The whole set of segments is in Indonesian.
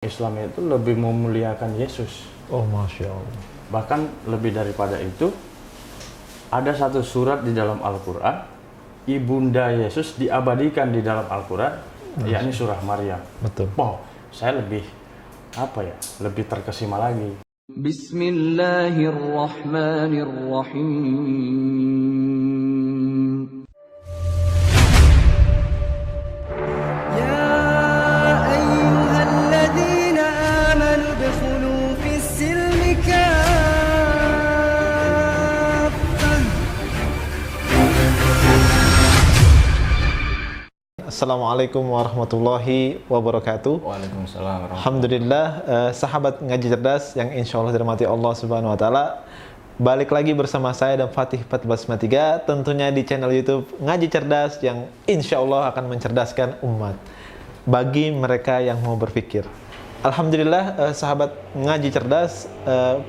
Islam itu lebih memuliakan Yesus. Oh, Masya Allah. Bahkan lebih daripada itu, ada satu surat di dalam Al-Quran, ibunda Yesus diabadikan di dalam Al-Quran, yakni surah Maryam. Betul. Wow, saya lebih lebih terkesima lagi. Bismillahirrahmanirrahim. Assalamualaikum warahmatullahi wabarakatuh. Waalaikumsalam. Alhamdulillah, sahabat ngaji cerdas yang insya Allah dirahmati Allah Subhanahu Wa Taala. Balik lagi bersama saya dan Fatih 1453, tentunya di channel YouTube Ngaji Cerdas yang insya Allah akan mencerdaskan umat bagi mereka yang mau berpikir. Alhamdulillah, sahabat ngaji cerdas,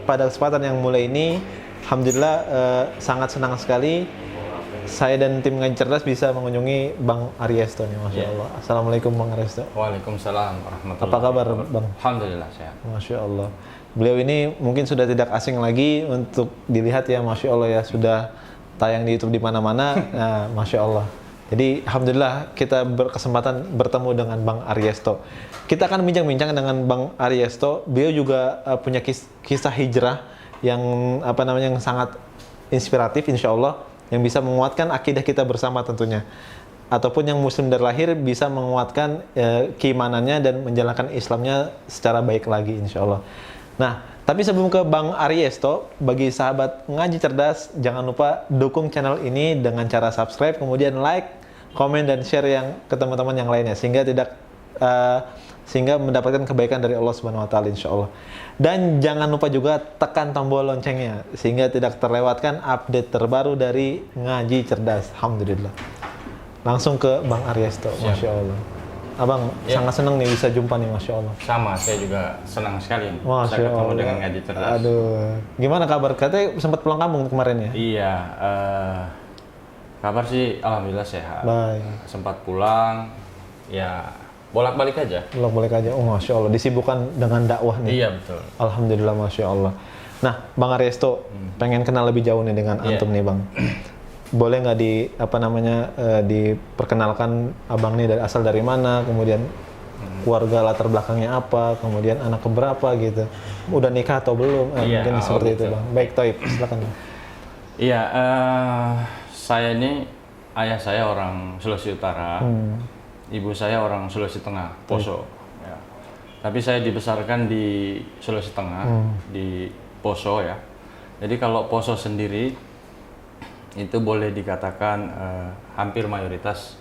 pada kesempatan yang mulai ini, alhamdulillah sangat senang sekali saya dan tim Ngaji Cerdas bisa mengunjungi Bang Ariesto nih, Masya Allah. Assalamualaikum Bang Ariesto. Waalaikumsalam warahmatullahi Apa kabar Bang? Alhamdulillah sehat. Masya Allah. Beliau ini mungkin sudah tidak asing lagi untuk dilihat ya, Masya Allah ya, sudah tayang di YouTube di mana-mana. Nah, Masya Allah. Jadi Alhamdulillah kita berkesempatan bertemu dengan Bang Ariesto. Kita akan bincang-bincang dengan Bang Ariesto. Beliau juga punya kisah hijrah yang yang sangat inspiratif insya Allah, yang bisa menguatkan akidah kita bersama tentunya. Ataupun yang muslim dari lahir bisa menguatkan keimanannya dan menjalankan Islamnya secara baik lagi insya Allah. Nah, tapi sebelum ke Bang Ariesto, bagi sahabat Ngaji Cerdas, jangan lupa dukung channel ini dengan cara subscribe, kemudian like, komen, dan share yang ke teman-teman yang lainnya, sehingga mendapatkan kebaikan dari Allah Subhanahu Wa Taala insya Allah. Dan jangan lupa juga tekan tombol loncengnya sehingga tidak terlewatkan update terbaru dari Ngaji Cerdas. Alhamdulillah. Langsung ke Bang Ariesto. Masya Allah. Abang sangat senang nih bisa jumpa nih, Masya Allah. Sama, saya juga senang sekali Masya bisa ketemu Allah. dengan Ngaji Cerdas. Aduh, gimana kabar? Katanya sempat pulang kampung kemarin ya? Iya, kabar sih alhamdulillah sehat. Baik. Sempat pulang, ya bolak-balik aja. Bolak-balik aja. Oh, Masya Allah. Disibukkan dengan dakwah nih. Iya betul. Alhamdulillah, Masya Allah. Nah, Bang Ariesto, pengen kenal lebih jauh nih dengan antum nih, Bang. Boleh nggak diperkenalkan abang nih asal dari mana, kemudian keluarga latar belakangnya apa, kemudian anak keberapa gitu, udah nikah atau belum, mungkin seperti itu, Bang. Baik, Toib, silakan. Iya, saya ini, ayah saya orang Sulawesi Utara, ibu saya orang Sulawesi Tengah, Poso. Ya. Tapi saya dibesarkan di Sulawesi Tengah, di Poso ya. Jadi kalau Poso sendiri itu boleh dikatakan hampir mayoritas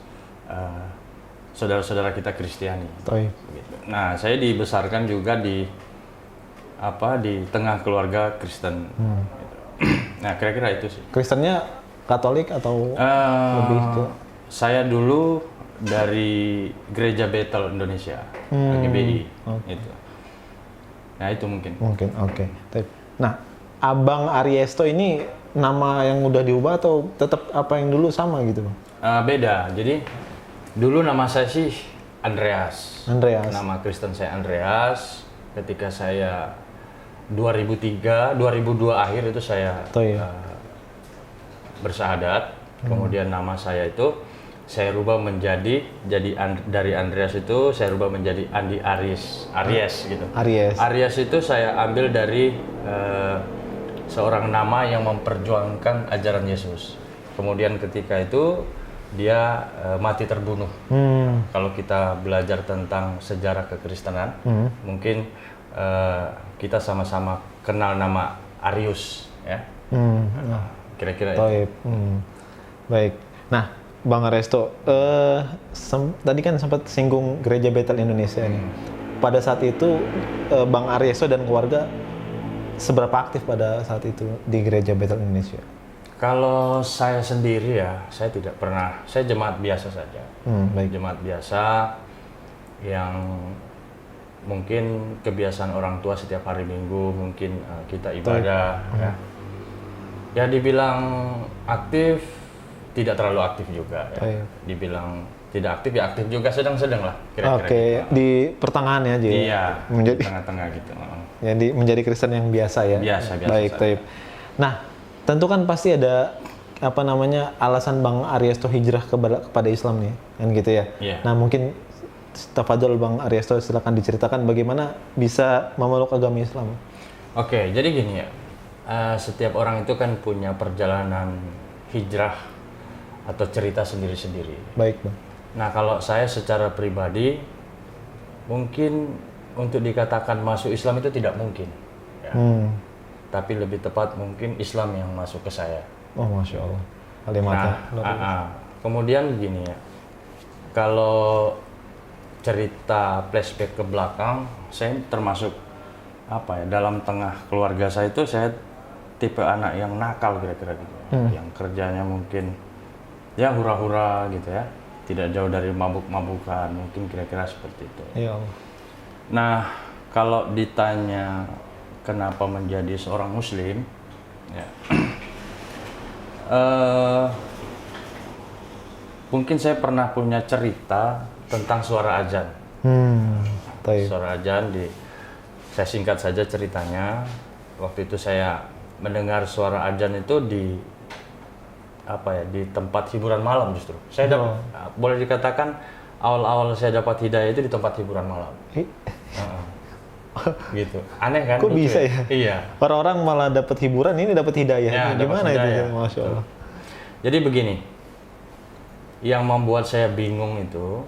saudara-saudara kita Kristiani. Gitu. Nah, saya dibesarkan juga di tengah keluarga Kristen. Gitu. Nah, kira-kira itu sih. Kristennya Katolik atau lebih ke? Saya dulu dari Gereja Bethel Indonesia, GBI. Gitu. Nah, itu mungkin. Oke. Nah, Abang Ariesto ini nama yang udah diubah atau tetap apa yang dulu sama gitu, Bang? Beda. Jadi dulu nama saya sih Andreas. Nama Kristen saya Andreas. Ketika saya 2002 akhir itu saya bersahadat. Kemudian nama saya itu saya rubah dari Andreas itu saya rubah menjadi Andi Aries gitu. Aries itu saya ambil dari seorang nama yang memperjuangkan ajaran Yesus. Kemudian ketika itu dia mati terbunuh. Kalau kita belajar tentang sejarah kekristenan, mungkin kita sama-sama kenal nama Arius, ya. Kira-kira itu. Baik. Nah, Bang Ariesto, tadi kan sempat singgung Gereja Bethel Indonesia nih. Pada saat itu, Bang Ariesto dan keluarga seberapa aktif pada saat itu di Gereja Bethel Indonesia? Kalau saya sendiri ya, saya tidak pernah. Saya jemaat biasa saja. Baik. Jemaat biasa yang mungkin kebiasaan orang tua setiap hari Minggu mungkin kita ibadah. Ya dibilang aktif, tidak terlalu aktif juga. Ya. Dibilang tidak aktif ya aktif juga sedang-sedang lah kira-kira. Oke, gitu. di pertengahan ya, Ji? Iya, menjadi tengah-tengah gitu. jadi menjadi Kristen yang biasa ya. Biasa. Baik, saja. Taib. Nah, tentu kan pasti ada apa namanya alasan Bang Ariesto hijrah kepada Islam nih, kan gitu ya. Iya. Nah, mungkin tafadhol Bang Ariesto silakan diceritakan bagaimana bisa memeluk agama Islam. Oke, jadi gini ya. Setiap orang itu kan punya perjalanan hijrah atau cerita sendiri-sendiri. Baik, Bang. Nah, kalau saya secara pribadi mungkin untuk dikatakan masuk Islam itu tidak mungkin. Ya. Tapi lebih tepat mungkin Islam yang masuk ke saya. Oh, Masya Allah. Kalimatnya. Kemudian begini ya. Kalau cerita flashback ke belakang, saya termasuk apa ya, dalam tengah keluarga saya itu saya tipe anak yang nakal kira-kira gitu. Yang kerjanya mungkin ya hura-hura gitu ya. Tidak jauh dari mabuk-mabukan, mungkin kira-kira seperti itu. Ya Allah. Nah, kalau ditanya kenapa menjadi seorang muslim, ya, mungkin saya pernah punya cerita tentang suara azan. Suara azan saya singkat saja ceritanya. Waktu itu saya mendengar suara azan itu di tempat hiburan malam justru. Saya boleh dikatakan awal-awal saya dapat hidayah itu di tempat hiburan malam. Gitu. Aneh kan? Kok bisa ya? Iya. Orang-orang malah dapat hiburan, ini dapat hidayah. Ya, gimana hidayah. itu? Masya Allah. Jadi begini, yang membuat saya bingung itu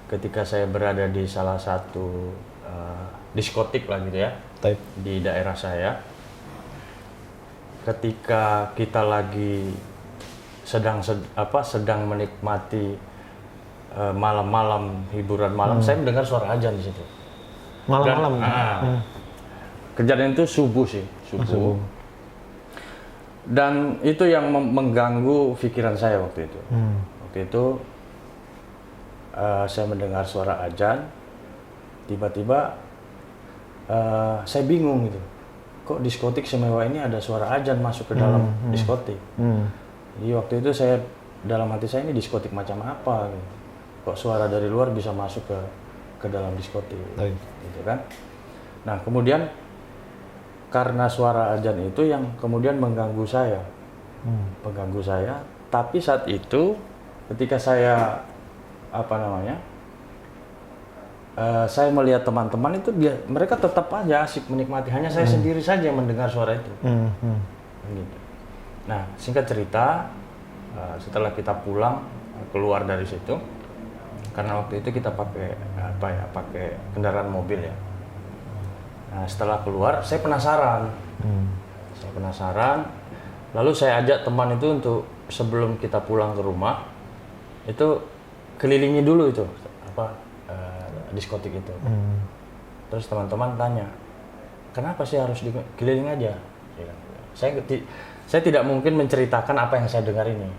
ketika saya berada di salah satu diskotik lah gitu ya, di daerah saya. Ketika kita lagi sedang menikmati malam-malam hiburan malam, saya mendengar suara azan di situ. Malam-malam. Kejadian itu subuh sih, subuh. Dan itu yang mengganggu pikiran saya waktu itu. Waktu itu saya mendengar suara azan, tiba-tiba saya bingung gitu. Kok diskotik semewah ini ada suara azan masuk ke dalam diskotik? Jadi waktu itu saya dalam hati saya, ini diskotik macam apa? Gitu. Kok suara dari luar bisa masuk ke dalam diskotik? Gitu kan? Nah kemudian karena suara azan itu yang kemudian mengganggu saya, Tapi saat itu ketika saya saya melihat teman-teman itu mereka tetap aja asik menikmati, hanya saya sendiri saja yang mendengar suara itu. Gitu. Nah, singkat cerita, setelah kita pulang keluar dari situ, karena waktu itu kita pakai kendaraan mobil ya. Nah, setelah keluar, saya penasaran. Lalu saya ajak teman itu untuk sebelum kita pulang ke rumah, itu kelilingi dulu itu diskotik itu. Terus teman-teman tanya, kenapa sih harus dikeliling aja? Saya tidak mungkin menceritakan apa yang saya dengar ini,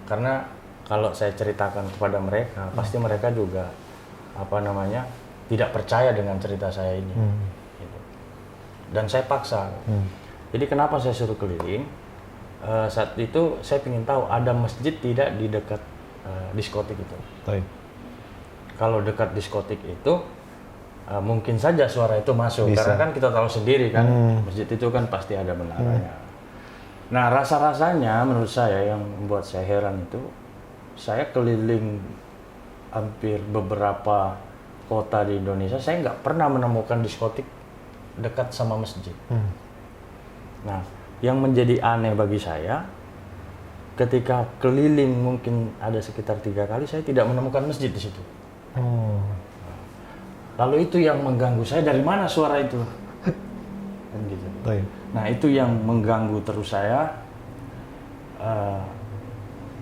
karena kalau saya ceritakan kepada mereka, pasti mereka juga tidak percaya dengan cerita saya ini. Gitu. Dan saya paksa. Jadi kenapa saya suruh keliling? Saat itu saya ingin tahu ada masjid tidak di dekat diskotik itu. Kalau dekat diskotik itu mungkin saja suara itu masuk. Bisa. Karena kan kita tahu sendiri kan masjid itu kan pasti ada menaranya. Nah rasa-rasanya menurut saya yang membuat saya heran itu, saya keliling hampir beberapa kota di Indonesia, saya nggak pernah menemukan diskotik dekat sama masjid. Nah yang menjadi aneh bagi saya, ketika keliling mungkin ada sekitar 3 kali, saya tidak menemukan masjid di situ. Lalu itu yang mengganggu saya, dari mana suara itu? Kan gitu. Nah itu yang mengganggu terus saya.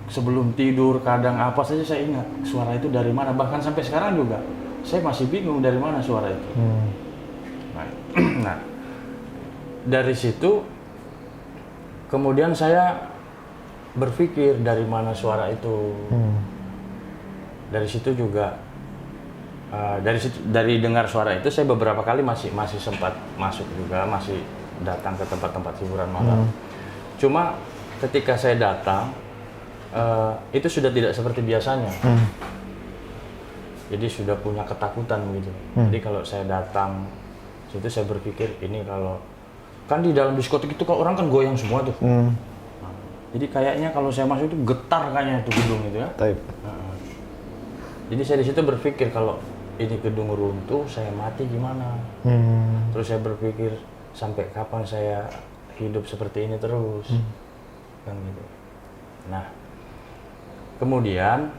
Sebelum tidur kadang apa saja saya ingat suara itu dari mana. Bahkan sampai sekarang juga saya masih bingung dari mana suara itu. Nah dari situ kemudian saya berpikir dari mana suara itu. Dari situ juga dari dengar suara itu saya beberapa kali masih sempat masuk juga, masih datang ke tempat-tempat hiburan malam. Cuma ketika saya datang itu sudah tidak seperti biasanya. Jadi sudah punya ketakutan begitu. Jadi kalau saya datang situ saya berpikir ini kalau kan di dalam diskotik itu kalau orang kan goyang semua tuh. Nah, jadi kayaknya kalau saya masuk itu getar kayaknya itu gedung itu ya. Jadi saya di situ berpikir kalau ini gedung runtuh saya mati gimana. Terus saya berpikir sampai kapan saya hidup seperti ini terus. Kan gitu. Nah, kemudian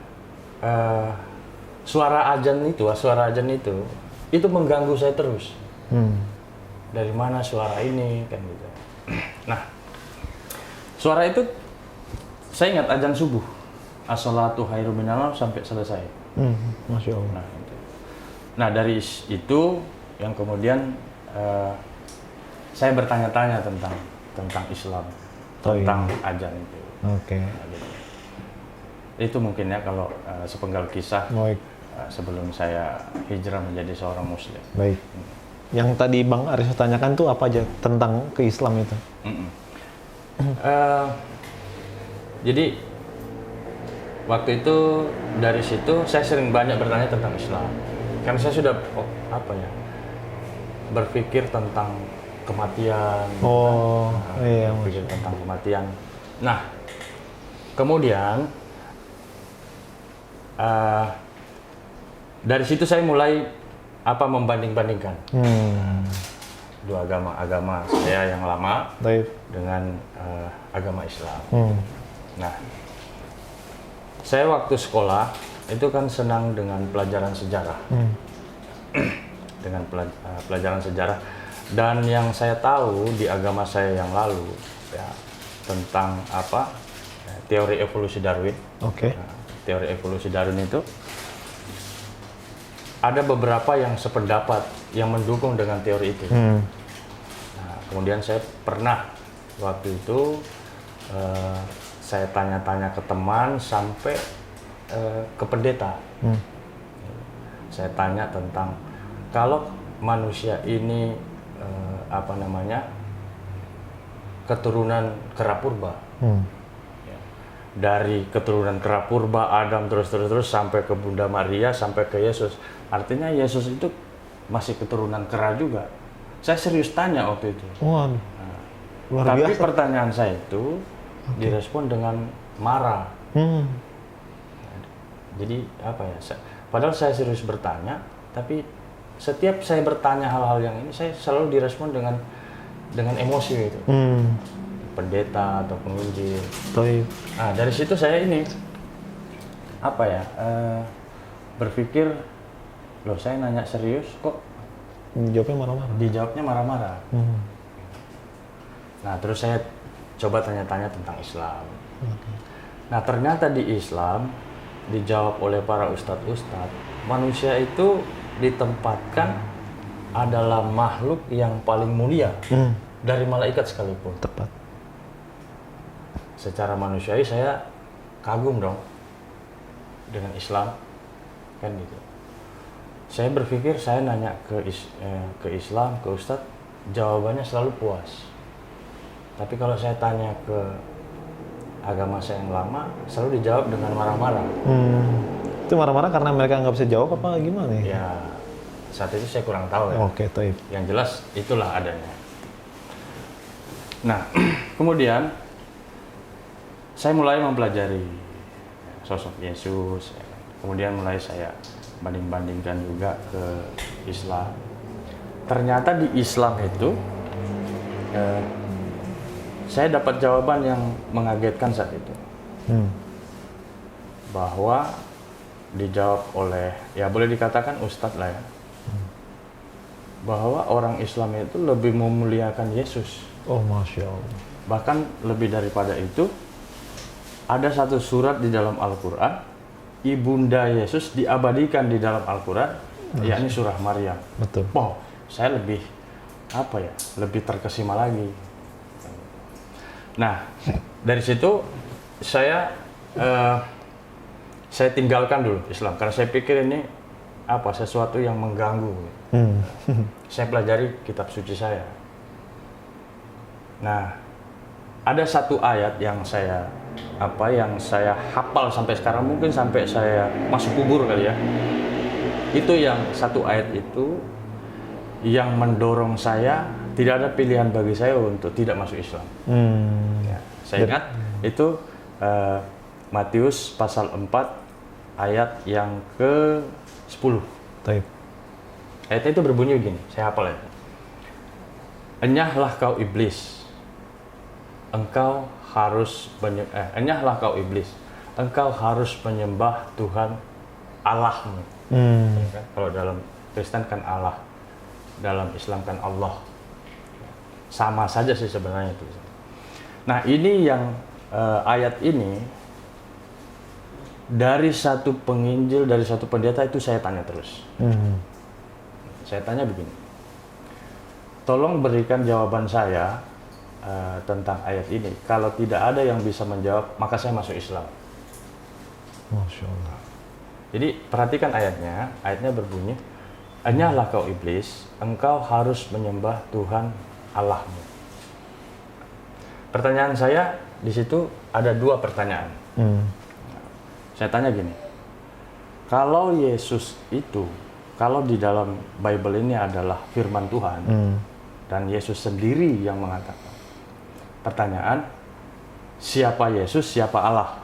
suara azan itu mengganggu saya terus. Dari mana suara ini kan gitu. Nah, suara itu saya ingat azan subuh, as-shalatu khairum minan naum sampai selesai. Masya Allah. Nah dari itu yang kemudian saya bertanya-tanya tentang Islam, tentang azan itu. Oke. Nah, gitu. Itu mungkin ya kalau sepenggal kisah. Baik. Sebelum saya hijrah menjadi seorang muslim. Baik. Yang tadi Bang Aris tanyakan tuh apa aja tentang ke Islam itu? Jadi waktu itu dari situ saya sering banyak bertanya tentang Islam. Karena saya sudah berpikir tentang kematian. Iya. Berpikir tentang kematian. Nah, kemudian dari situ saya mulai membanding-bandingkan dua agama saya yang lama dengan agama Islam. Nah, saya waktu sekolah itu kan senang dengan pelajaran sejarah, dengan pelajaran sejarah, dan yang saya tahu di agama saya yang lalu ya tentang teori evolusi Darwin. Teori evolusi Darwin itu ada beberapa yang sependapat yang mendukung dengan teori itu. Nah, kemudian saya pernah waktu itu saya tanya-tanya ke teman sampai ke pendeta. Saya tanya tentang kalau manusia ini keturunan kera purba. Dari keturunan kera purba, Adam terus sampai ke Bunda Maria sampai ke Yesus. Artinya Yesus itu masih keturunan kera juga. Saya serius tanya waktu itu. Luar Tapi biasa. pertanyaan saya itu direspon dengan marah. Jadi padahal saya serius bertanya, tapi setiap saya bertanya hal-hal yang ini saya selalu direspon dengan emosi itu. Pendeta atau penginjil. Nah, dari situ saya berpikir, loh saya nanya serius kok dijawabnya marah-marah. Nah, terus saya coba tanya-tanya tentang Islam. Nah, ternyata di Islam dijawab oleh para ustadz-ustadz, manusia itu ditempatkan adalah makhluk yang paling mulia dari malaikat sekalipun. Tepat. Secara manusiawi saya kagum dong dengan Islam, kan gitu. Saya berpikir saya nanya ke Islam, ke Ustadz, jawabannya selalu puas. Tapi kalau saya tanya ke agama saya yang lama, selalu dijawab dengan marah-marah. Itu marah-marah karena mereka nggak bisa jawab apa gimana ya? Ya, saat itu saya kurang tahu ya. Yang jelas itulah adanya. Nah, kemudian saya mulai mempelajari sosok Yesus, kemudian mulai saya banding-bandingkan juga ke Islam. Ternyata di Islam itu saya dapat jawaban yang mengagetkan saat itu. Bahwa dijawab oleh, ya boleh dikatakan ustadz lah ya, bahwa orang Islam itu lebih memuliakan Yesus. Masya Allah. Bahkan lebih daripada itu, ada satu surat di dalam Al-Quran, ibunda Yesus diabadikan di dalam Al-Quran, yakni surah Maryam. Betul. Saya lebih lebih terkesima lagi. Nah, dari situ saya tinggalkan dulu Islam karena saya pikir ini sesuatu yang mengganggu. Saya pelajari kitab suci saya. Nah, ada satu ayat yang saya hafal sampai sekarang, mungkin sampai saya masuk kubur kali ya. Itu yang satu ayat itu yang mendorong saya, tidak ada pilihan bagi saya untuk tidak masuk Islam. Ya, saya ingat itu Matius pasal 4 ayat yang ke-10. Ayatnya itu berbunyi begini, saya hafal ya. Enyahlah kau iblis, enyahlah kau iblis, engkau harus menyembah Tuhan Allahmu. Ya kan? Kalau dalam Kristen kan Allah, dalam Islam kan Allah. Sama saja sih sebenarnya itu. Nah ini yang ayat ini dari satu penginjil, dari satu pendeta itu saya tanya terus. Saya tanya begini, tolong berikan jawaban saya tentang ayat ini. Kalau tidak ada yang bisa menjawab, maka saya masuk Islam. Masya Allah. Jadi perhatikan ayatnya, ayatnya berbunyi, enyahlah kau iblis, engkau harus menyembah Tuhan Allahmu. Pertanyaan saya di situ ada dua pertanyaan. Saya tanya gini, kalau Yesus itu, kalau di dalam Bible ini adalah firman Tuhan, dan Yesus sendiri yang mengatakan, pertanyaan, siapa Yesus, siapa Allah?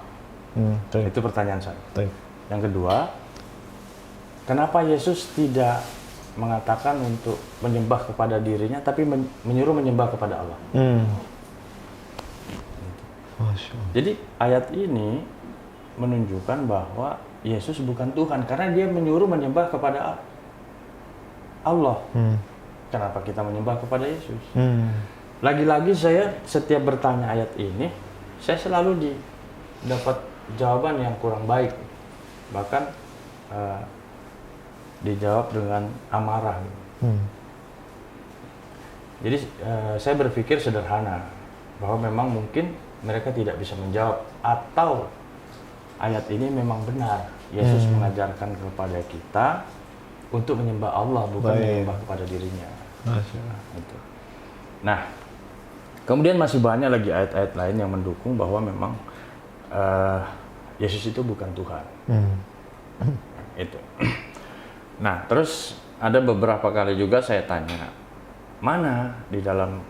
Itu pertanyaan saya. Yang kedua, kenapa Yesus tidak mengatakan untuk menyembah kepada dirinya, tapi menyuruh menyembah kepada Allah? Jadi ayat ini menunjukkan bahwa Yesus bukan Tuhan, karena dia menyuruh menyembah kepada Allah. Kenapa kita menyembah kepada Yesus? Lagi-lagi saya setiap bertanya ayat ini, saya selalu dapat jawaban yang kurang baik. Bahkan dijawab dengan amarah. Jadi saya berpikir sederhana, bahwa memang mungkin mereka tidak bisa menjawab, atau ayat ini memang benar. Yesus mengajarkan kepada kita untuk menyembah Allah, bukan menyembah kepada dirinya. Itu. Nah, kemudian masih banyak lagi ayat-ayat lain yang mendukung bahwa memang Yesus itu bukan Tuhan. Itu. Nah, terus ada beberapa kali juga saya tanya, mana di dalam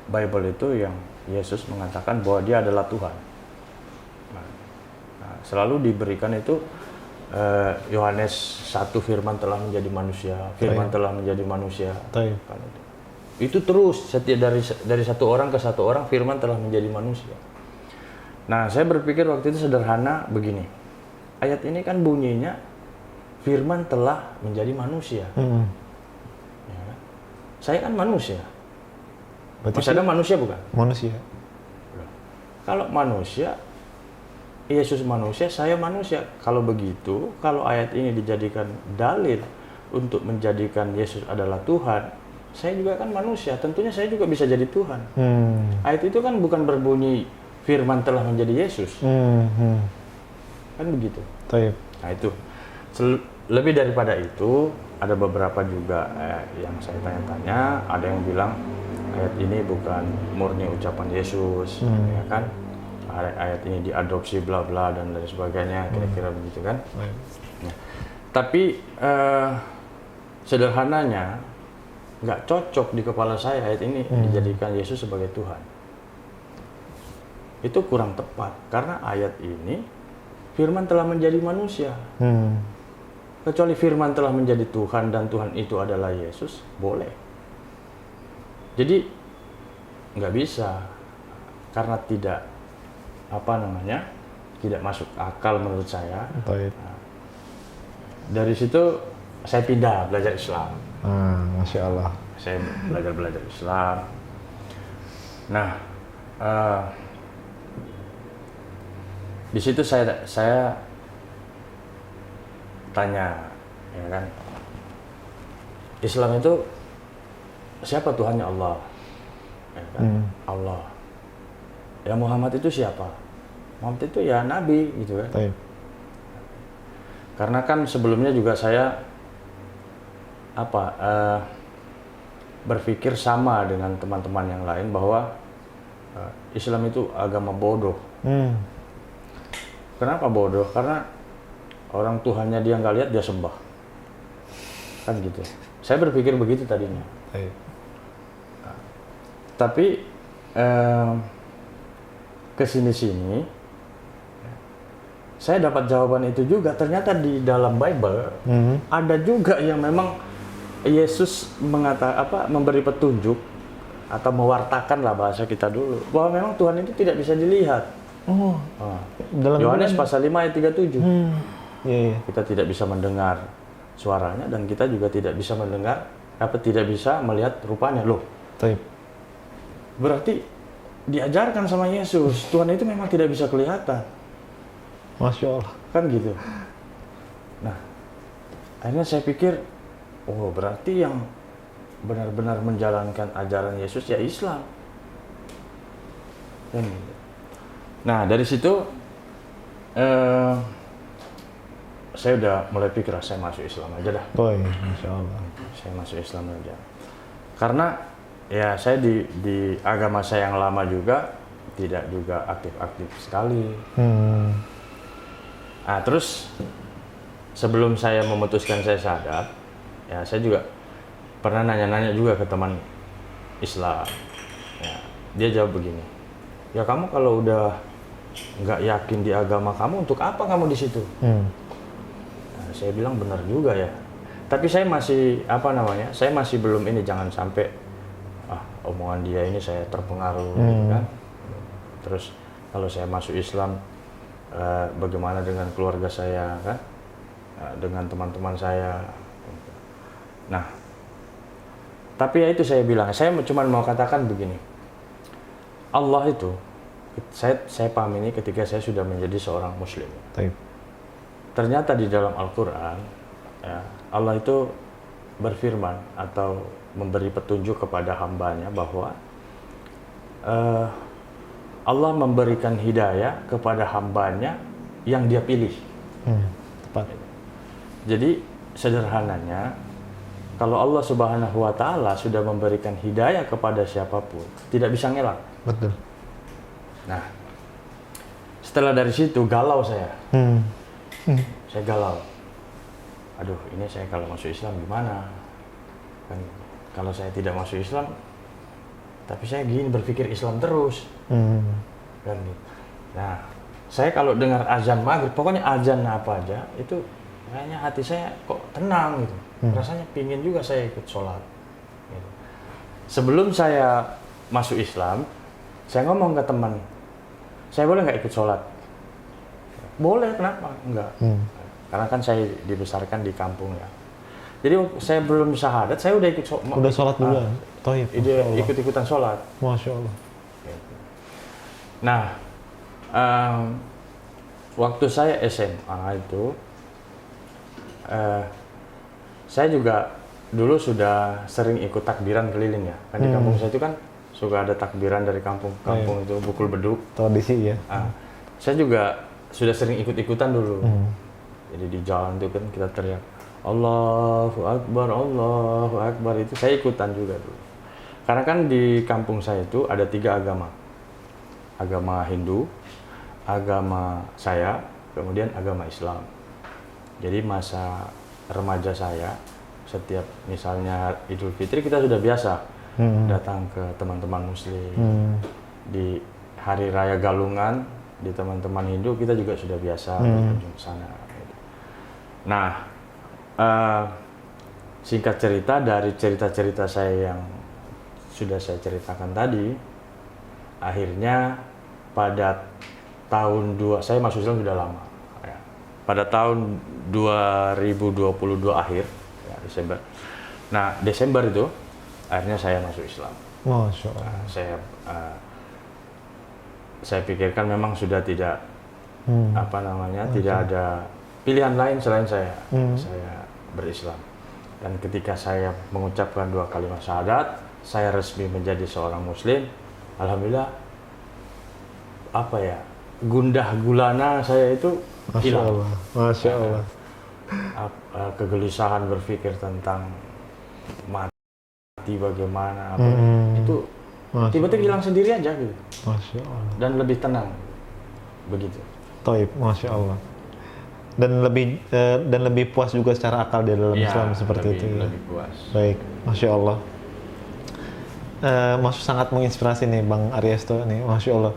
Bible itu yang Yesus mengatakan bahwa dia adalah Tuhan? Nah, selalu diberikan itu Yohanes 1, firman telah menjadi manusia, firman telah menjadi manusia. Itu terus setiap dari satu orang ke satu orang, firman telah menjadi manusia. Nah, saya berpikir waktu itu sederhana begini. Ayat ini kan bunyinya firman telah menjadi manusia. Ya, saya kan manusia. Masih ada manusia bukan? Manusia. Kalau manusia, Yesus manusia, saya manusia. Kalau begitu, kalau ayat ini dijadikan dalil untuk menjadikan Yesus adalah Tuhan, saya juga kan manusia. Tentunya saya juga bisa jadi Tuhan. Ayat itu kan bukan berbunyi firman telah menjadi Yesus. Kan begitu. Nah itu. Lebih daripada itu, ada beberapa juga yang saya tanya-tanya. Ada yang bilang ayat ini bukan murni ucapan Yesus, ya kan? Ayat ini diadopsi bla bla dan lain sebagainya, kira-kira begitu kan? Ya. Tapi sederhananya nggak cocok di kepala saya ayat ini dijadikan Yesus sebagai Tuhan. Itu kurang tepat, karena ayat ini firman telah menjadi manusia. Kecuali firman telah menjadi Tuhan dan Tuhan itu adalah Yesus, boleh. Jadi nggak bisa, karena tidak tidak masuk akal menurut saya. Nah, dari situ saya pindah belajar Islam. Masya Allah. Saya belajar Islam. Nah, di situ saya tanya, ya kan, Islam itu siapa Tuhannya? Allah, ya kan? Allah. Ya Muhammad itu siapa? Muhammad itu ya Nabi, gitu kan. Karena kan sebelumnya juga saya berpikir sama dengan teman-teman yang lain bahwa Islam itu agama bodoh. Kenapa bodoh? Karena orang Tuhannya dia nggak lihat, dia sembah. kan gitu. Saya berpikir begitu tadinya. Tapi kesini-sini saya dapat jawaban itu juga. Ternyata di dalam Bible ada juga yang memang Yesus memberi petunjuk atau mewartakan lah bahasa kita dulu bahwa memang Tuhan itu tidak bisa dilihat. Dalam Yohanes pasal 5 ayat 37. Kita tidak bisa mendengar suaranya dan kita juga tidak bisa tidak bisa melihat rupanya. Loh. Berarti diajarkan sama Yesus, Tuhan itu memang tidak bisa kelihatan. Masya Allah. Kan gitu. Nah, akhirnya saya pikir, oh berarti yang benar-benar menjalankan ajaran Yesus ya Islam. Kan gitu. Nah, dari situ saya udah mulai pikir, saya masuk Islam aja dah. Masya Allah. Saya masuk Islam aja. Karena ya saya di agama saya yang lama juga tidak juga aktif-aktif sekali. Nah, terus sebelum saya memutuskan saya sadar, ya saya juga pernah nanya-nanya juga ke teman Islam. Ya, dia jawab begini, ya kamu kalau udah nggak yakin di agama kamu, untuk apa kamu di situ? Nah, saya bilang benar juga ya. Tapi saya masih saya masih belum ini, jangan sampai omongan dia ini saya terpengaruh, gitu kan. Terus kalau saya masuk Islam, bagaimana dengan keluarga saya kan, dengan teman-teman saya. Nah, tapi ya itu saya bilang, saya cuma mau katakan begini, Allah itu, saya paham ini ketika saya sudah menjadi seorang Muslim. Ternyata di dalam Al-Quran, ya, Allah itu berfirman atau memberi petunjuk kepada hambanya bahwa Allah memberikan hidayah kepada hambanya yang dia pilih. Tepat. Jadi sederhananya, kalau Allah Subhanahu wa Ta'ala sudah memberikan hidayah kepada siapapun, tidak bisa ngelak. Betul. Nah, setelah dari situ galau saya. Saya galau. Aduh, ini saya kalau masuk Islam gimana? Kan, kalau saya tidak masuk Islam, tapi saya gini berpikir Islam terus. Kan gitu. Nah, saya kalau dengar azan maghrib, pokoknya azan apa aja, itu kayaknya hati saya kok tenang gitu. Rasanya pingin juga saya ikut sholat. Gitu. Sebelum saya masuk Islam, saya ngomong ke teman, saya boleh nggak ikut sholat? Boleh, kenapa? Enggak. Karena kan saya dibesarkan di kampung ya. Jadi saya belum syahadat, saya udah ikut sholat. Udah sholat duluan? Ikut-ikutan sholat. Masya Allah. Nah, waktu saya SMA itu, saya juga dulu sudah sering ikut takbiran keliling ya. Kan di kampung saya itu kan suka ada takbiran dari kampung-kampung itu, bukul beduk. Tradisi ya. Saya juga sudah sering ikut-ikutan dulu. Jadi di jalan itu kan kita teriak, Allahu Akbar, Allahu Akbar, itu saya ikutan juga dulu. Karena kan di kampung saya itu ada 3 agama. Agama Hindu, agama saya, kemudian agama Islam. Jadi masa remaja saya, setiap misalnya Idul Fitri kita sudah biasa datang ke teman-teman Muslim. Di Hari Raya Galungan, di teman-teman Hindu kita juga sudah biasa berkunjung ke sana. Nah, singkat cerita, dari cerita-cerita saya yang sudah saya ceritakan tadi, akhirnya pada tahun saya masuk Islam sudah lama. Ya. Pada tahun 2022 akhir, ya, Desember. Nah, Desember itu akhirnya saya masuk Islam. Masya Allah. Nah, saya pikirkan memang sudah tidak tidak ada pilihan lain selain saya berislam. Dan ketika saya mengucapkan 2 kalimat syahadat, saya resmi menjadi seorang Muslim. Alhamdulillah, gundah gulana saya itu hilang. Masya Allah. Kegelisahan berpikir tentang mati bagaimana, itu tiba-tiba hilang sendiri aja gitu. Masya Allah. Dan lebih tenang, begitu. Taib, Masya Allah. dan lebih puas juga secara akal di dalam Islam seperti itu. Lebih puas. Baik, masya Allah. Masih sangat menginspirasi nih Bang Ariesto nih, masya Allah.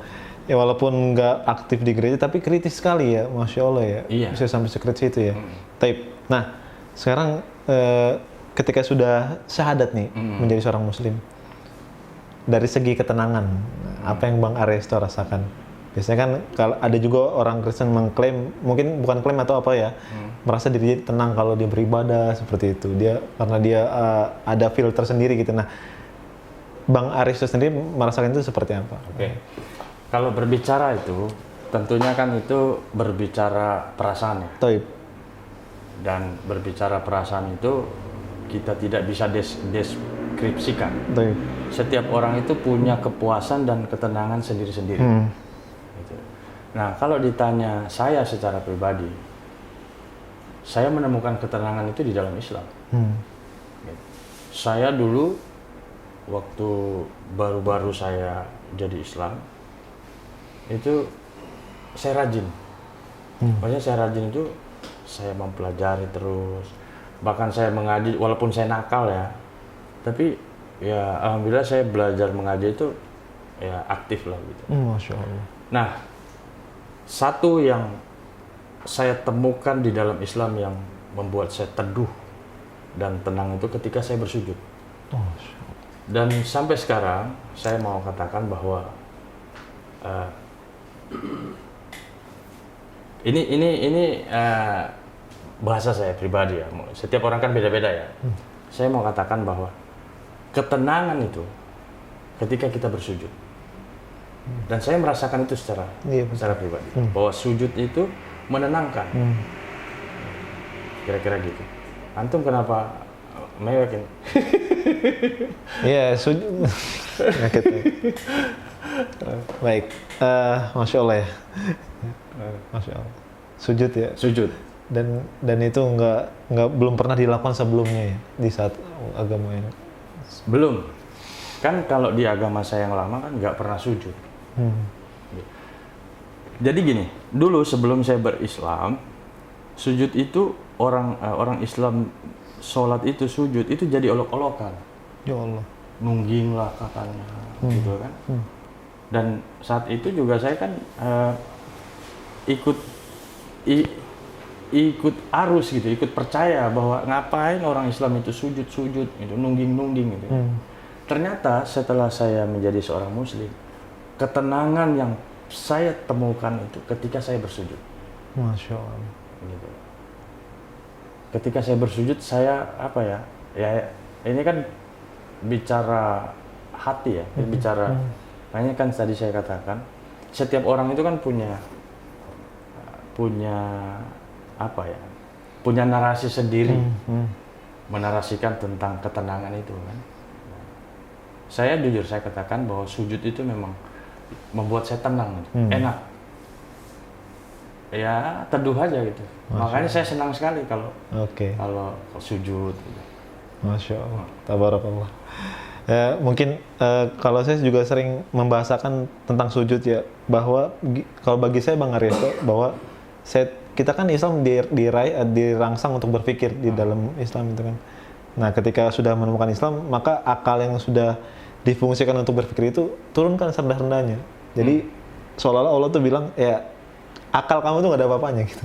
Ya walaupun nggak aktif di gereja, tapi kritis sekali ya, masya Allah ya. Iya. Bisa sampai sekritis itu ya. Taib. Nah, sekarang ketika sudah syahadat nih menjadi seorang Muslim, dari segi ketenangan, apa yang Bang Ariesto rasakan? Biasanya kan kalau ada juga orang Kristen mengklaim, mungkin bukan klaim atau apa ya, merasa diri tenang kalau dia beribadah seperti itu. Dia karena dia ada filter sendiri gitu. Nah, Bang Ariesto sendiri merasakan itu seperti apa? Oke. Kalau berbicara itu, tentunya kan itu berbicara perasaan ya. Taib. Dan berbicara perasaan itu kita tidak bisa deskripsikan. Taib. Setiap orang itu punya kepuasan dan ketenangan sendiri-sendiri. Gitu. Nah, kalau ditanya saya secara pribadi, saya menemukan ketenangan itu di dalam Islam. Gitu. Saya dulu waktu baru-baru saya jadi Islam, itu saya rajin. Maksudnya saya rajin itu saya mempelajari terus. Bahkan saya mengaji walaupun saya nakal ya. Tapi ya alhamdulillah saya belajar mengaji itu ya aktif lah gitu. Masya Allah. Nah, satu yang saya temukan di dalam Islam yang membuat saya teduh dan tenang itu ketika saya bersujud. Masya Allah. Dan sampai sekarang saya mau katakan bahwa ini bahasa saya pribadi ya. Setiap orang kan beda-beda ya. Saya mau katakan bahwa ketenangan itu ketika kita bersujud. Dan saya merasakan itu secara pribadi. Bahwa sujud itu menenangkan. Kira-kira gitu. Antum kenapa mewek ini? Iya, sujud. Baik, masya Allah ya. Masya Allah. Sujud ya. Sujud. Dan itu belum pernah dilakukan sebelumnya ya di saat agama ini. Belum. Kan kalau di agama saya yang lama kan nggak pernah sujud. Jadi gini, dulu sebelum saya berislam, sujud itu orang Islam sholat itu sujud itu jadi olok-olokan. Ya Allah. Nungging lah katanya, gitu kan. Dan saat itu juga saya kan ikut arus gitu, ikut percaya bahwa ngapain orang Islam itu sujud gitu, nungging gitu. Ternyata setelah saya menjadi seorang Muslim, ketenangan yang saya temukan itu ketika saya bersujud. Masya Allah. Gitu. Ketika saya bersujud, saya apa ya? Ya ini kan bicara hati ya, bicara. Makanya kan tadi saya katakan, setiap orang itu kan punya apa ya? Punya narasi sendiri, menarasikan tentang ketenangan itu kan. Saya jujur saya katakan bahwa sujud itu memang membuat saya tenang, enak. Ya teduh aja gitu. Makanya saya senang sekali kalau sujud. Gitu. Masya Allah, tabarakallah. Mungkin kalau saya juga sering membahasakan tentang sujud ya, bahwa kalau bagi saya Bang Ariesto bahwa kita kan Islam dirangsang untuk berpikir di dalam Islam itu kan. Nah, ketika sudah menemukan Islam, maka akal yang sudah difungsikan untuk berpikir itu turunkan serendah-rendahnya. Jadi seolah-olah Allah tuh bilang ya akal kamu tuh gak ada apa-apanya gitu.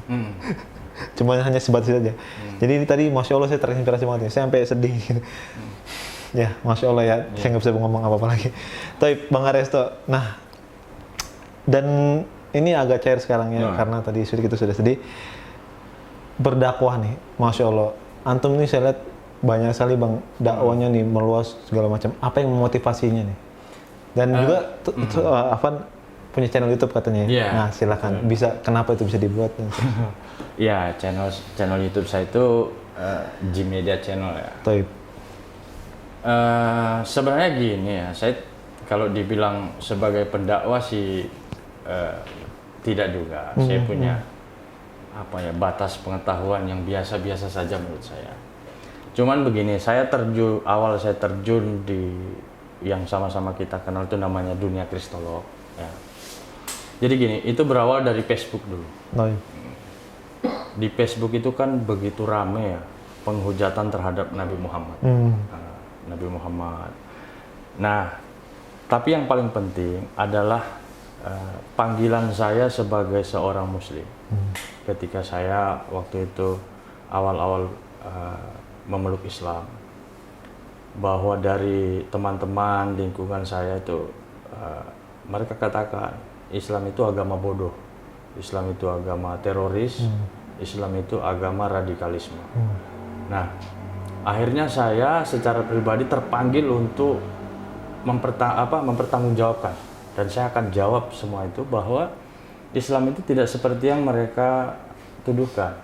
Cuma hanya sebatas saja. Jadi ini tadi Masya Allah saya terinspirasi banget ya. Saya sampai sedih gitu. Ya Masya Allah ya, saya nggak bisa ngomong apa-apa lagi. Tapi Bang Ariesto, nah dan ini agak cair sekarang ya, karena tadi kita sudah sedih. Berdakwah nih, Masya Allah. Antum ini saya lihat banyak sekali Bang dakwanya nih, meluas segala macam. Apa yang memotivasinya nih? Dan juga Afan punya channel YouTube katanya ya. Nah silakan, kenapa itu bisa dibuat? Ya channel YouTube saya itu Jim Media Channel ya. Taib. Sebenarnya gini ya, saya kalau dibilang sebagai pendakwah sih tidak juga. Saya punya batas pengetahuan yang biasa-biasa saja menurut saya. Cuman begini, awal saya terjun di yang sama-sama kita kenal itu namanya dunia kristolog. Ya. Jadi gini, itu berawal dari Facebook dulu. di Facebook itu kan begitu rame ya penghujatan terhadap Nabi Muhammad. Nabi Muhammad. Nah, tapi yang paling penting adalah panggilan saya sebagai seorang Muslim. Ketika saya waktu itu awal-awal memeluk Islam, bahwa dari teman-teman lingkungan saya itu mereka katakan Islam itu agama bodoh, Islam itu agama teroris, Islam itu agama radikalisme. Nah, akhirnya saya secara pribadi terpanggil untuk mempertanggungjawabkan, dan saya akan jawab semua itu bahwa Islam itu tidak seperti yang mereka tuduhkan.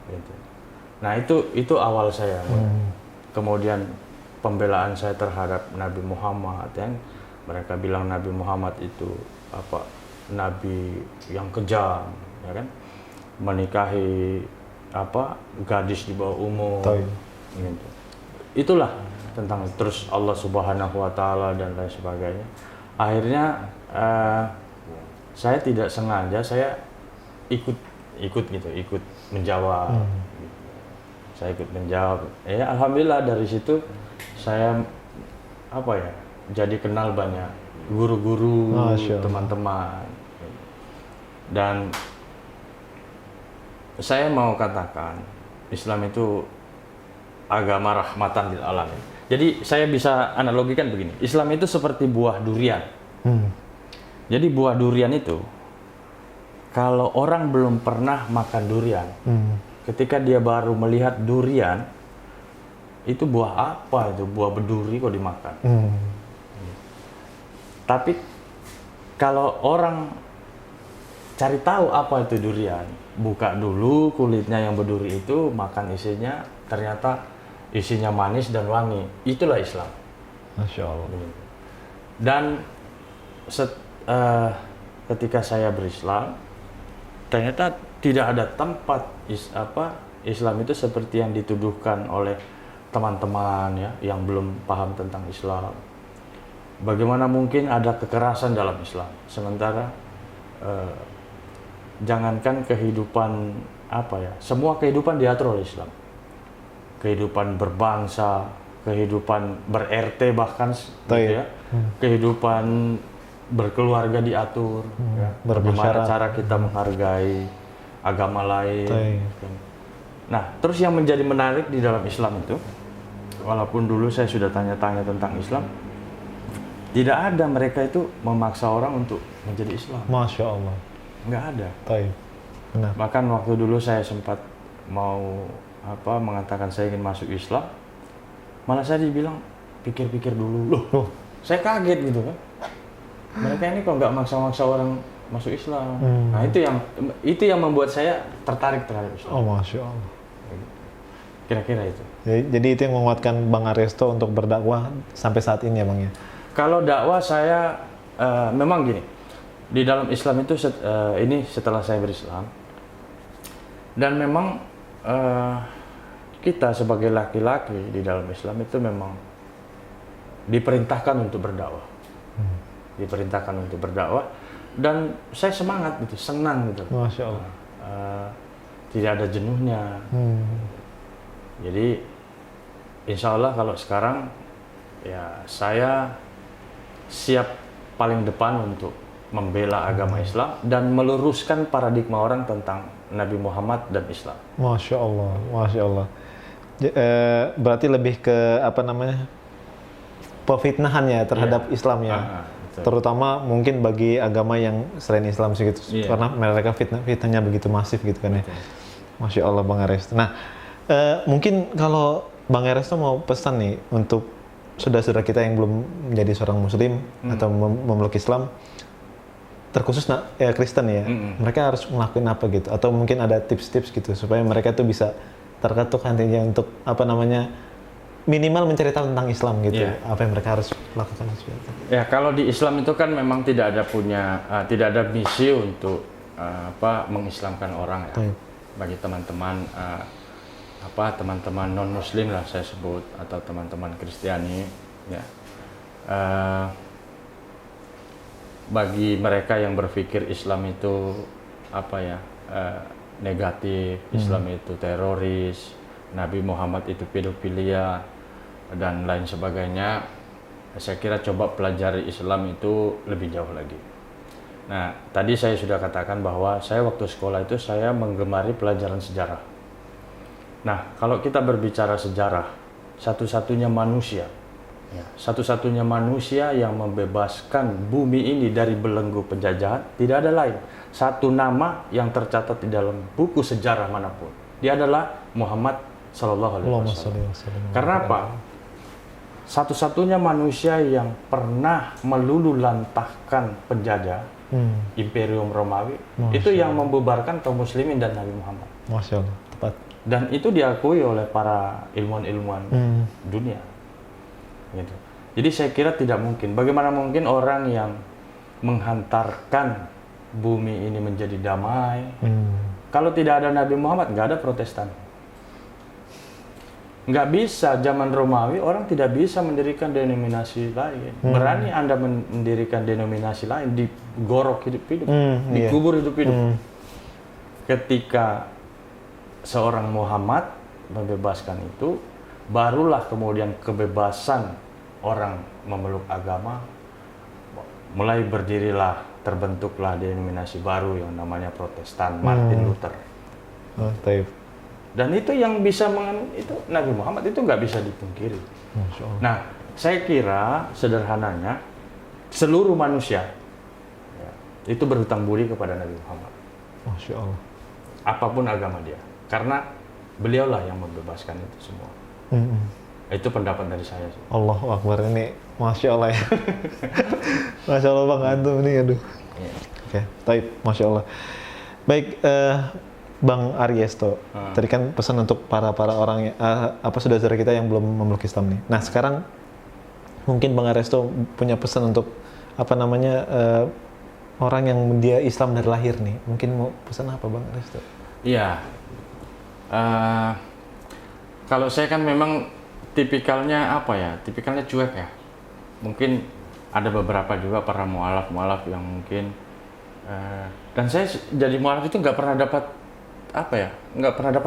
Gitu. Nah, itu awal saya. Kemudian pembelaan saya terhadap Nabi Muhammad, yang mereka bilang Nabi Muhammad itu nabi yang kejam, ya kan, menikahi gadis di bawah umur. Gitu. Itulah tentang terus Allah Subhanahu wa taala dan lain sebagainya. Akhirnya saya tidak sengaja saya ikut menjawab. Saya ikut menjawab. Ya alhamdulillah dari situ saya jadi kenal banyak guru-guru, teman-teman. Dan saya mau katakan Islam itu agama rahmatan lil alamin. Jadi saya bisa analogikan begini, Islam itu seperti buah durian. Jadi buah durian itu, kalau orang belum pernah makan durian, ketika dia baru melihat durian, itu buah apa itu? Buah berduri kok dimakan. Tapi kalau orang cari tahu apa itu durian, buka dulu kulitnya yang berduri itu, makan isinya, ternyata isinya manis dan wangi. Itulah Islam. Masya Allah. Dan ketika saya berislam, ternyata tidak ada tempat Islam itu seperti yang dituduhkan oleh teman-teman ya yang belum paham tentang Islam. Bagaimana mungkin ada kekerasan dalam Islam, sementara jangankan kehidupan semua kehidupan diatur oleh Islam. Kehidupan berbangsa, kehidupan ber-RT bahkan gitu ya. Kehidupan berkeluarga diatur, ya. Bagaimana cara kita menghargai agama lain. Nah, terus yang menjadi menarik di dalam Islam itu, walaupun dulu saya sudah tanya-tanya tentang Islam, tidak ada mereka itu memaksa orang untuk menjadi Islam. Masya Allah. Nggak ada. Benar. Bahkan waktu dulu saya sempat mau mengatakan saya ingin masuk Islam, malah saya dibilang pikir-pikir dulu. Loh, saya kaget gitu kan. Mereka ini kok nggak maksa-maksa orang masuk Islam. Nah, itu yang membuat saya tertarik terhadap Islam. Oh, Masya Allah. Kira-kira itu. Jadi itu yang menguatkan Bang Ariesto untuk berdakwah sampai saat ini ya Bang ya? Kalau dakwah saya memang gini, di dalam Islam itu ini setelah saya berislam, dan memang kita sebagai laki-laki di dalam Islam itu memang diperintahkan untuk berdakwah. Diperintahkan untuk berdakwah, dan saya semangat gitu, senang gitu. Masya Allah. Tidak ada jenuhnya. Jadi insya Allah kalau sekarang ya saya siap paling depan untuk membela agama Islam dan meluruskan paradigma orang tentang Nabi Muhammad dan Islam. Masya Allah, Masya Allah. Berarti lebih ke pefitnahan ya terhadap Islam ya. Terutama mungkin bagi agama yang selain Islam segitu, karena mereka fitnahnya begitu masif gitu kan ya. Masya Allah Bang Ariesto. Nah, mungkin kalau Bang Ariesto mau pesan nih untuk saudara-saudara kita yang belum menjadi seorang Muslim atau memeluk Islam, terkhusus Kristen ya, mereka harus ngelakuin apa gitu? Atau mungkin ada tips-tips gitu supaya mereka tuh bisa terketuk hatinya untuk minimal mencari tahu tentang Islam gitu. Apa yang mereka harus lakukan seperti itu? Ya, kalau di Islam itu kan memang tidak ada misi untuk mengislamkan orang ya. Bagi teman-teman teman-teman non Muslim lah saya sebut, atau teman-teman Kristiani ya. Bagi mereka yang berpikir Islam itu negatif, Islam itu teroris, Nabi Muhammad itu pedofilia dan lain sebagainya. Saya kira coba pelajari Islam itu lebih jauh lagi. Nah, tadi saya sudah katakan bahwa saya waktu sekolah itu saya menggemari pelajaran sejarah. Nah, kalau kita berbicara sejarah, satu-satunya manusia yang membebaskan bumi ini dari belenggu penjajahan, tidak ada lain. Satu nama yang tercatat di dalam buku sejarah manapun, dia adalah Muhammad Sallallahu Alaihi Wasallam. Karena apa? Satu-satunya manusia yang pernah meluluhlantahkan penjajah, Imperium Romawi, itu yang membubarkan kaum muslimin dan Nabi Muhammad. Masya Allah, tepat. Dan itu diakui oleh para ilmuwan-ilmuwan dunia. Gitu. Jadi saya kira tidak mungkin. Bagaimana mungkin orang yang menghantarkan bumi ini menjadi damai, kalau tidak ada Nabi Muhammad, nggak ada Protestan. Nggak bisa, zaman Romawi orang tidak bisa mendirikan denominasi lain. Berani Anda mendirikan denominasi lain, digorok hidup-hidup, dikubur hidup-hidup. Ketika seorang Muhammad membebaskan itu, barulah kemudian kebebasan orang memeluk agama, mulai berdirilah, terbentuklah denominasi baru yang namanya Protestan, Martin Luther. Dan itu yang bisa itu Nabi Muhammad itu nggak bisa dipungkiri. Nah, saya kira sederhananya seluruh manusia itu berhutang budi kepada Nabi Muhammad. Masya Allah. Apapun agama dia, karena beliaulah yang membebaskan itu semua. Itu pendapat dari saya sih. Allahu Akbar, ini Masya Allah ya. Masya Allah Bang Antum ini, aduh. Oke, baik, Masya Allah. Baik, Bang Ariesto, tadi kan pesan untuk para orang saudara kita yang belum memeluk Islam nih. Nah sekarang mungkin Bang Ariesto punya pesan untuk orang yang dia Islam dari lahir nih. Mungkin mau pesan apa Bang Ariesto? Iya, kalau saya kan memang tipikalnya tipikalnya cuek ya. Mungkin ada beberapa juga para mu'alaf yang mungkin dan saya jadi mu'alaf itu nggak pernah dapat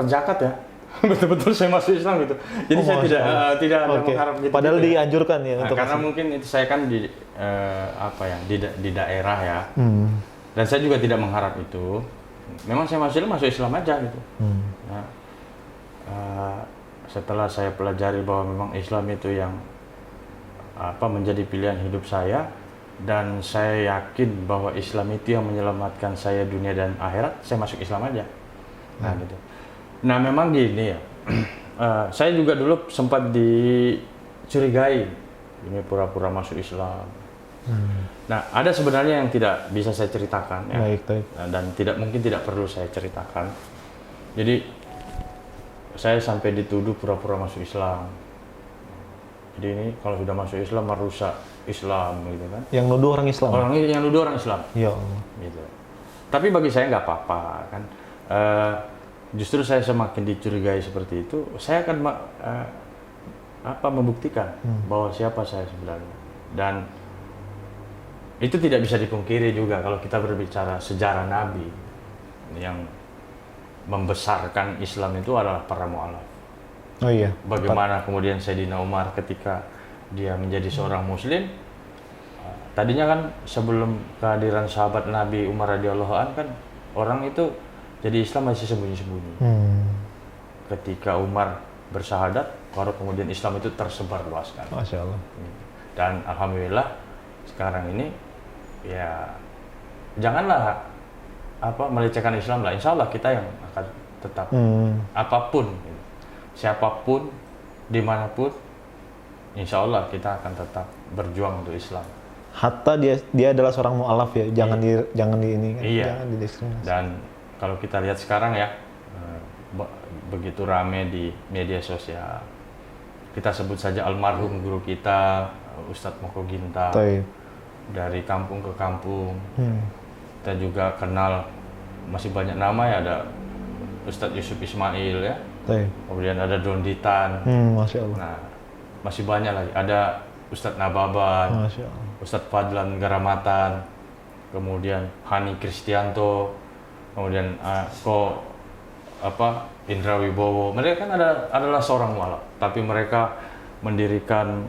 zakat ya. Betul-betul saya masuk Islam gitu. Jadi saya tidak ada mengharap gitu. Padahal dianjurkan ya untuk karena mungkin itu saya kan di daerah ya. Dan saya juga tidak mengharap itu. Memang saya masuk Islam aja gitu. Nah, setelah saya pelajari bahwa memang Islam itu yang menjadi pilihan hidup saya, dan saya yakin bahwa Islam itu yang menyelamatkan saya dunia dan akhirat, saya masuk Islam aja. Nah gitu. Nah memang gini ya, saya juga dulu sempat dicurigai ini pura-pura masuk Islam. Nah ada sebenarnya yang tidak bisa saya ceritakan ya. Baik. Dan mungkin tidak perlu saya ceritakan. Jadi saya sampai dituduh pura-pura masuk Islam. Jadi ini kalau sudah masuk Islam merusak Islam gitu kan. Yang nuduh orang Islam? Yang nuduh orang Islam. Ya Allah. Gitu. Tapi bagi saya nggak apa-apa kan. Justru saya semakin dicurigai seperti itu, saya akan membuktikan bahwa siapa saya sebenarnya. Dan itu tidak bisa dipungkiri juga kalau kita berbicara sejarah Nabi yang membesarkan Islam itu adalah para mu'alaf. Oh iya. Bagaimana kemudian Sayyidina Umar ketika dia menjadi seorang Muslim, tadinya kan sebelum kehadiran sahabat Nabi Umar radhiyallahu anhu kan orang itu jadi Islam masih sembunyi-sembunyi. Ketika Umar bersyahadat, baru kemudian Islam itu tersebar luaskan. Masya Allah. Dan alhamdulillah sekarang ini ya janganlah melecehkan Islam lah. Insya Allah kita yang akan tetap apapun, siapapun, dimanapun, insya Allah kita akan tetap berjuang untuk Islam. Hatta dia adalah seorang mu'alaf ya, jangan jangan didiskriminasi. Dan kalau kita lihat sekarang ya, begitu rame di media sosial, kita sebut saja almarhum guru kita, Ustadz Moko Ginta, dari kampung ke kampung. Kita juga kenal masih banyak nama ya, ada Ustadz Yusuf Ismail ya, kemudian ada Don Ditan, Masya Allah. Nah, masih banyak lagi, ada Ustadz Nababan, Masya Allah. Ustadz Fadlan Garamatan, kemudian Hani Kristianto, kemudian Indra Wibowo. Mereka kan adalah seorang mualaf, tapi mereka mendirikan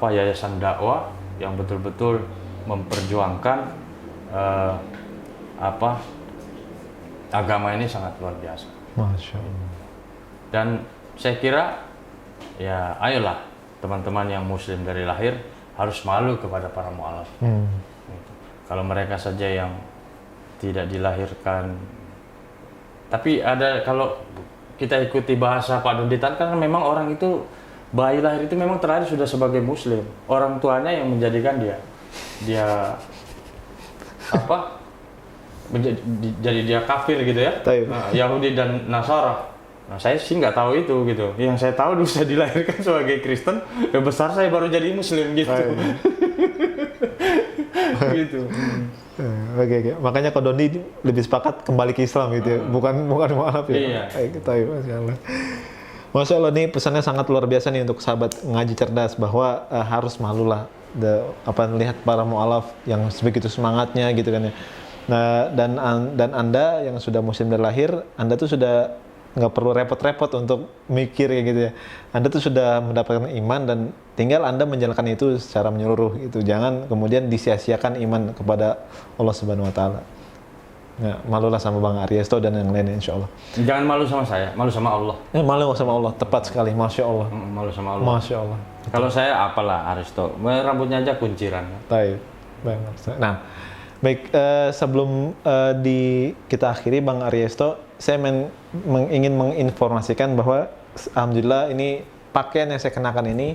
yayasan dakwah yang betul-betul memperjuangkan agama ini sangat luar biasa. Masya Allah. Dan saya kira ya ayolah teman-teman yang muslim dari lahir harus malu kepada para mualaf. Gitu. Kalau mereka saja yang tidak dilahirkan, tapi kalau kita ikuti bahasa Pak Doditan kan memang orang itu bayi lahir itu memang terakhir sudah sebagai muslim. Orang tuanya yang menjadikan dia jadi dia kafir gitu ya. Yahudi dan Nasara. Nah, saya sih nggak tahu itu gitu. Yang saya tahu dulu saya dilahirkan sebagai Kristen, besar saya baru jadi muslim gitu. Gitu. Oke. Makanya Ko Dodi lebih sepakat kembali ke Islam gitu ya. Bukan mualaf ya. Iya. Masya Allah. Masya Allah, nih pesannya sangat luar biasa nih untuk sahabat ngaji cerdas bahwa harus malulah melihat para mualaf yang sebegitu semangatnya gitu kan ya. Nah, dan Anda yang sudah muslim dari lahir, Anda tuh sudah nggak perlu repot-repot untuk mikir kayak gitu ya. Anda tuh sudah mendapatkan iman dan tinggal Anda menjalankan itu secara menyeluruh gitu. Jangan kemudian disia-siakan iman kepada Allah Subhanahu wa taala. Nah, malulah sama Bang Ariesto dan yang lainnya insya Allah. Jangan malu sama saya, malu sama Allah. Malu sama Allah, tepat sekali, Masya Allah. Malu sama Allah. Masya Allah. Kalau saya apalah Ariesto, rambutnya aja kunciran. Baik. Nah, baik, sebelum kita akhiri Bang Ariesto, saya ingin menginformasikan bahwa alhamdulillah ini pakaian yang saya kenakan ini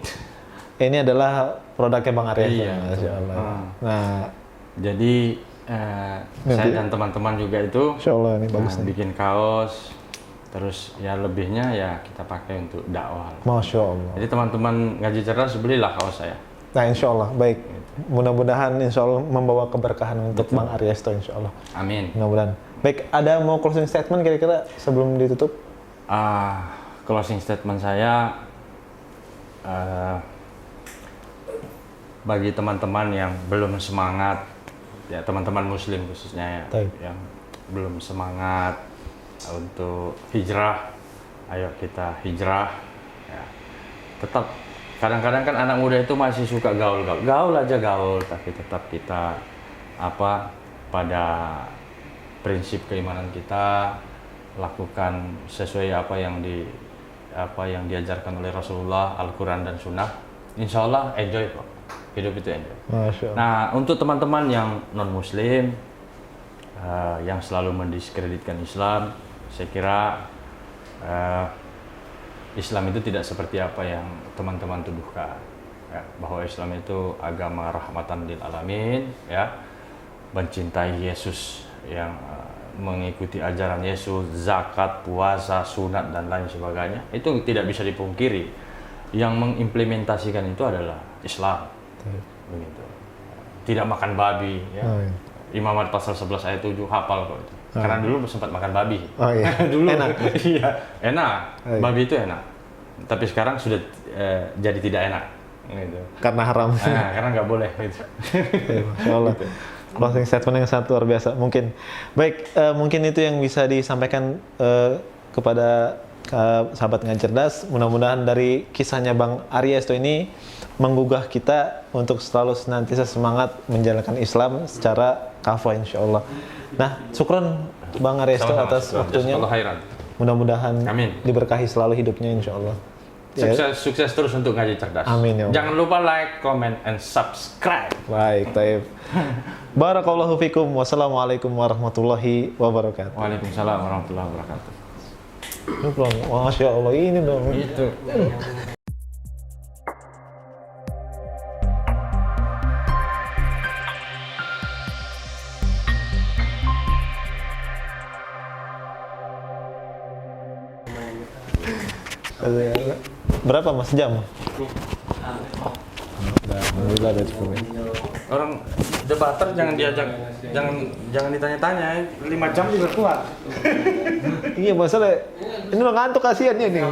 adalah produknya Bang Ariesto. Iya, Masya Allah. Nah, jadi saya dan teman-teman juga itu Insya Allah ini bagus bikin kaos, terus ya lebihnya ya kita pakai untuk dakwah. Masya Allah. Jadi teman-teman ngaji cerdas belilah kaos saya. Nah, insya Allah baik. Mudah-mudahan insya Allah membawa keberkahan untuk Bang Ariesto insya Allah. Amin. Mudah-mudahan. Baik, ada mau closing statement kira-kira sebelum ditutup? Closing statement saya bagi teman-teman yang belum semangat, ya teman-teman muslim khususnya ya, yang belum semangat untuk hijrah, ayo kita hijrah. Ya. Tetap kadang-kadang kan anak muda itu masih suka gaul aja, tapi tetap kita pada prinsip keimanan kita, lakukan sesuai apa yang diajarkan oleh Rasulullah, Al-Quran dan Sunnah. Insya Allah enjoy kok, hidup itu enjoy. Nah, untuk teman-teman yang non Muslim, yang selalu mendiskreditkan Islam, saya kira Islam itu tidak seperti apa yang teman-teman tuduhkan, ya, bahwa Islam itu agama rahmatan lil alamin, ya, mencintai Yesus, yang mengikuti ajaran Yesus, zakat, puasa, sunat dan lain sebagainya. Itu tidak bisa dipungkiri. Yang mengimplementasikan itu adalah Islam. Begitu. Tidak makan babi, ya. Imamat pasal 11 ayat 7 hafal kok itu. Karena dulu sempat makan babi. Dulu enak. Iya, enak. Babi itu enak. Tapi sekarang sudah jadi tidak enak. Gitu. Karena haram. Karena nggak boleh. Gitu. Masya Allah. Gitu. Closing statement yang sangat luar biasa. Mungkin itu yang bisa disampaikan kepada sahabat ngaji cerdas. Mudah-mudahan dari kisahnya Bang Ariesto ini menggugah kita untuk selalu senantiasa semangat menjalankan Islam secara kafah insya Allah. Nah, syukron Bang Ariesto atas waktunya. Mudah-mudahan diberkahi selalu hidupnya insya Allah. Sukses terus untuk ngaji cerdas. Amin ya Allah. Jangan lupa like, comment, and subscribe. Baik, taib. Barakallahu fikum. Wassalamualaikum warahmatullahi wabarakatuh. Waalaikumsalam warahmatullahi wabarakatuh. Masya Allah, ini dong. Itu. Berapa Mas jam? Alhamdulillah ada cukup. Orang debater jangan ditanya-tanya, 5 jam juga kuat. Iya masalah ini ngantuk kasihan ya nih.